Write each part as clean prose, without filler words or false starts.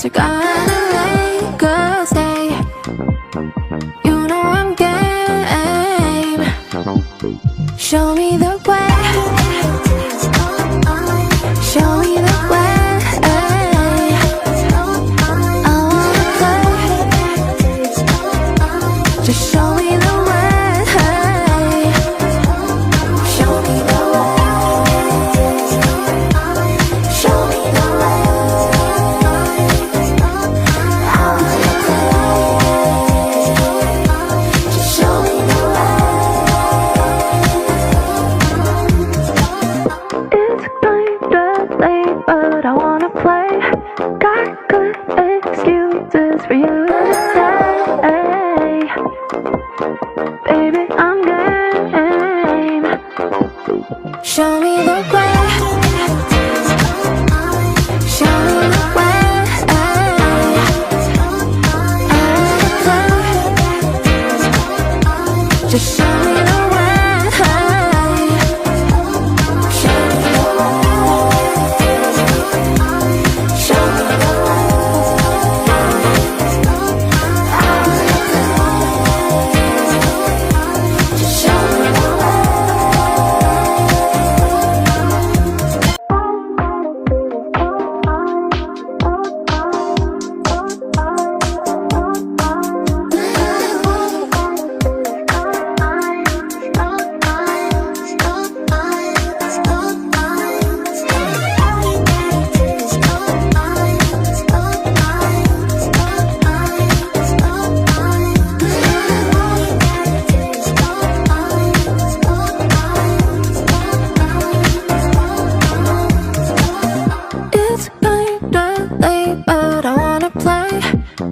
We're gonna make a stay. You know I'm game. Show me the way. Show me the way. I wanna play. Just show me the way. Show me the way. Show me the way. I wanna play. Just show me the way. It's kinda late, but I wanna play. Got good excuses for you to say. Baby, I'm game. Show me the way. Show me the way. I wanna play. Just show me the way. Show me the way. Show me the way. I wanna play. Just show me the way. It's kinda late, but I wanna play.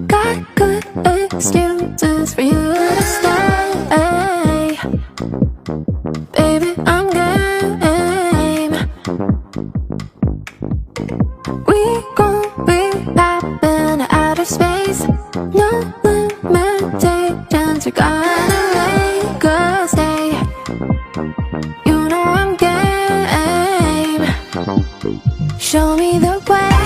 Got good excuses for you to stay. Baby, I'm game. We gon' be rapping outer space. No limitations, we're gonna make a stay. You know I'm game. Show me the way.